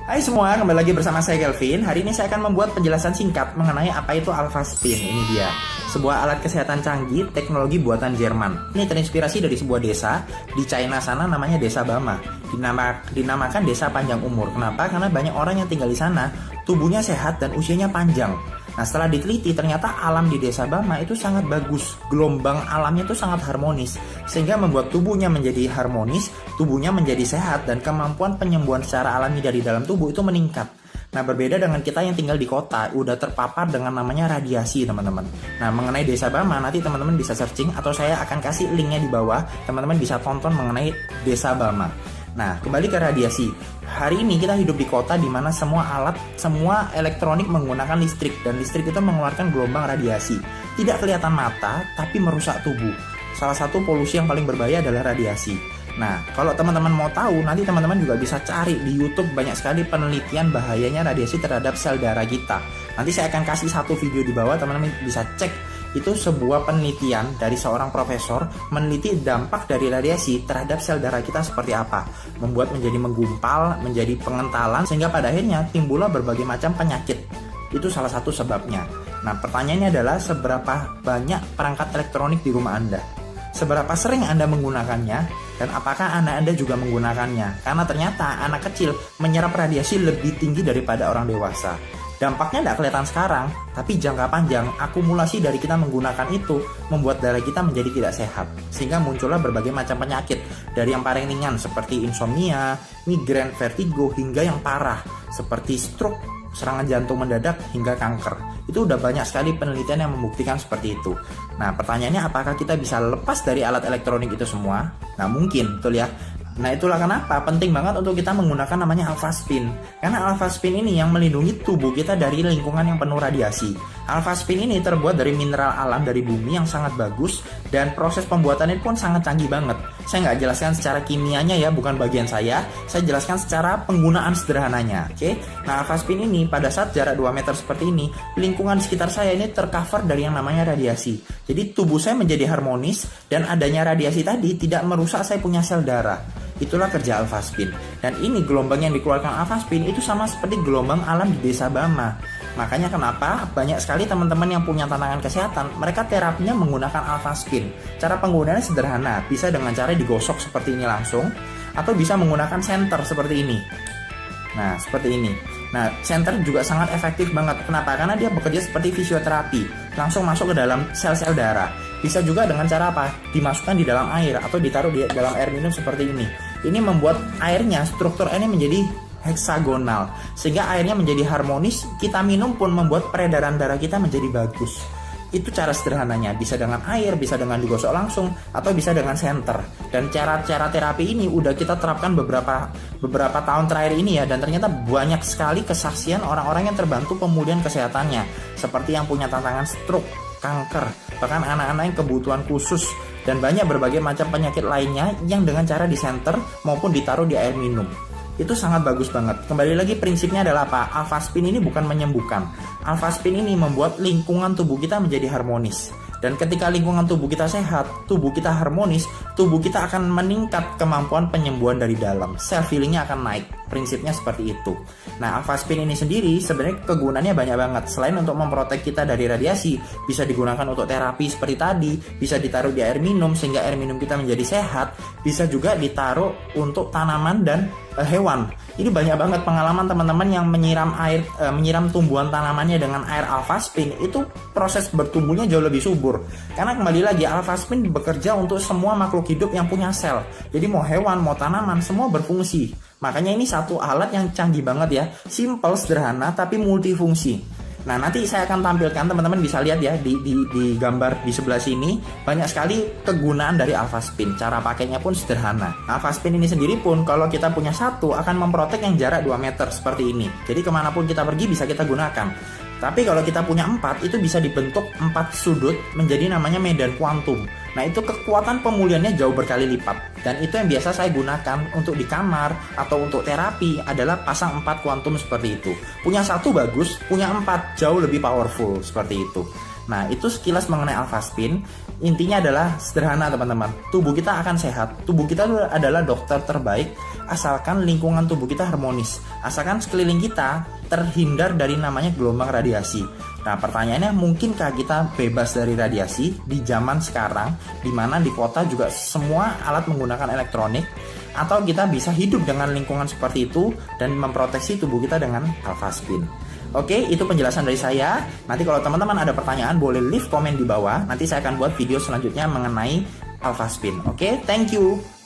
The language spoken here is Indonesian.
Hai semua, kembali lagi bersama saya Kelvin. Hari ini saya akan membuat penjelasan singkat mengenai apa itu Alpha Spin. Ini dia, sebuah alat kesehatan canggih teknologi buatan Jerman. Ini terinspirasi dari sebuah desa di China sana, namanya Desa Bama. Dinamakan desa panjang umur. Kenapa? Karena banyak orang yang tinggal di sana, tubuhnya sehat dan usianya panjang. Nah, setelah diteliti ternyata alam di Desa Bama itu sangat bagus. Gelombang alamnya itu sangat harmonis, sehingga membuat tubuhnya menjadi harmonis, tubuhnya menjadi sehat, dan kemampuan penyembuhan secara alami dari dalam tubuh itu meningkat. Nah, berbeda dengan kita yang tinggal di kota, udah terpapar dengan namanya radiasi, teman-teman. Nah, mengenai Desa Bama, nanti teman-teman bisa searching, atau saya akan kasih linknya di bawah, teman-teman bisa tonton mengenai Desa Bama. Nah, kembali ke radiasi. Hari ini kita hidup di kota di mana semua alat, semua elektronik menggunakan listrik, dan listrik itu mengeluarkan gelombang radiasi. Tidak kelihatan mata, tapi merusak tubuh. Salah satu polusi yang paling berbahaya adalah radiasi. Nah, kalau teman-teman mau tahu, nanti teman-teman juga bisa cari di YouTube, banyak sekali penelitian bahayanya radiasi terhadap sel darah kita. Nanti saya akan kasih satu video di bawah, teman-teman bisa cek. Itu sebuah penelitian dari seorang profesor meneliti dampak dari radiasi terhadap sel darah kita seperti apa, membuat menjadi menggumpal, menjadi pengentalan, sehingga pada akhirnya timbullah berbagai macam penyakit. Itu salah satu sebabnya. Nah, pertanyaannya adalah seberapa banyak perangkat elektronik di rumah Anda? Seberapa sering Anda menggunakannya, dan apakah Anda juga menggunakannya? Karena ternyata anak kecil menyerap radiasi lebih tinggi daripada orang dewasa. Dampaknya tidak kelihatan sekarang, tapi jangka panjang akumulasi dari kita menggunakan itu membuat darah kita menjadi tidak sehat, sehingga muncullah berbagai macam penyakit, dari yang paling ringan seperti insomnia, migrain, vertigo, hingga yang parah seperti stroke, serangan jantung mendadak, hingga kanker. Itu udah banyak sekali penelitian yang membuktikan seperti itu. Nah, pertanyaannya apakah kita bisa lepas dari alat elektronik itu semua? Nah, mungkin, betul ya. Nah, itulah kenapa penting banget untuk kita menggunakan namanya Alpha Spin. Karena Alpha Spin ini yang melindungi tubuh kita dari lingkungan yang penuh radiasi. Alpha Spin ini terbuat dari mineral alam dari bumi yang sangat bagus, dan proses pembuatannya pun sangat canggih banget. Saya nggak jelaskan secara kimianya ya, bukan bagian saya jelaskan secara penggunaan sederhananya. Oke? Nah, Alpha Spin ini pada saat jarak 2 meter seperti ini, lingkungan sekitar saya ini tercover dari yang namanya radiasi. Jadi tubuh saya menjadi harmonis, dan adanya radiasi tadi tidak merusak saya punya sel darah. Itulah kerja Alpha Spin. Dan ini gelombang yang dikeluarkan Alpha Spin itu sama seperti gelombang alam di Desa Bama. Makanya kenapa banyak sekali teman-teman yang punya tantangan kesehatan, mereka terapinya menggunakan Alpha Spin. Cara penggunaannya sederhana, bisa dengan cara digosok seperti ini langsung, atau bisa menggunakan senter seperti ini. Nah, seperti ini. Nah, senter juga sangat efektif banget. Kenapa? Karena dia bekerja seperti fisioterapi, langsung masuk ke dalam sel-sel darah. Bisa juga dengan cara apa? Dimasukkan di dalam air atau ditaruh di dalam air minum seperti ini. Ini membuat airnya, struktur airnya menjadi heksagonal, sehingga airnya menjadi harmonis. Kita minum pun membuat peredaran darah kita menjadi bagus. Itu cara sederhananya, bisa dengan air, bisa dengan digosok langsung, atau bisa dengan senter. Dan cara-cara terapi ini udah kita terapkan beberapa tahun terakhir ini ya, dan ternyata banyak sekali kesaksian orang-orang yang terbantu pemulihan kesehatannya, seperti yang punya tantangan stroke, kanker, bahkan anak-anak yang kebutuhan khusus, dan banyak berbagai macam penyakit lainnya yang dengan cara disenter maupun ditaruh di air minum. Itu sangat bagus banget. Kembali lagi, prinsipnya adalah apa? Alpha Spin ini bukan menyembuhkan. Alpha Spin ini membuat lingkungan tubuh kita menjadi harmonis. Dan ketika lingkungan tubuh kita sehat, tubuh kita harmonis, tubuh kita akan meningkat kemampuan penyembuhan dari dalam. Self healingnya akan naik. Prinsipnya seperti itu. Nah, Alpha Spin ini sendiri sebenarnya kegunaannya banyak banget. Selain untuk memprotek kita dari radiasi, bisa digunakan untuk terapi seperti tadi, bisa ditaruh di air minum sehingga air minum kita menjadi sehat, bisa juga ditaruh untuk tanaman dan hewan. Ini banyak banget pengalaman teman-teman yang menyiram tumbuhan tanamannya dengan air Alpha Spin, itu proses bertumbuhnya jauh lebih subur. Karena kembali lagi, Alpha Spin bekerja untuk semua makhluk hidup yang punya sel. Jadi mau hewan, mau tanaman, semua berfungsi. Makanya ini satu alat yang canggih banget ya, simple, sederhana, tapi multifungsi. Nah, nanti saya akan tampilkan, teman-teman bisa lihat ya di gambar di sebelah sini, banyak sekali kegunaan dari Alpha Spin. Cara pakainya pun sederhana. Alpha Spin ini sendiri pun kalau kita punya satu akan memprotek yang jarak 2 meter seperti ini. Jadi kemanapun kita pergi bisa kita gunakan. Tapi kalau kita punya 4, itu bisa dibentuk 4 sudut menjadi namanya medan kuantum. Nah, itu kekuatan pemulihannya jauh berkali lipat. Dan itu yang biasa saya gunakan untuk di kamar atau untuk terapi adalah pasang 4 kuantum seperti itu. Punya 1 bagus, punya 4 jauh lebih powerful seperti itu. Nah, itu sekilas mengenai Alpha Spin. Intinya adalah sederhana teman-teman. Tubuh kita akan sehat. Tubuh kita adalah dokter terbaik. asalkan lingkungan tubuh kita harmonis, asalkan sekeliling kita terhindar dari namanya gelombang radiasi. Nah, pertanyaannya, mungkinkah kita bebas dari radiasi di zaman sekarang, di mana di kota juga semua alat menggunakan elektronik, atau kita bisa hidup dengan lingkungan seperti itu dan memproteksi tubuh kita dengan Alpha Spin? Oke, itu penjelasan dari saya. Nanti kalau teman-teman ada pertanyaan, boleh leave komen di bawah. Nanti saya akan buat video selanjutnya mengenai Alpha Spin. Oke, thank you.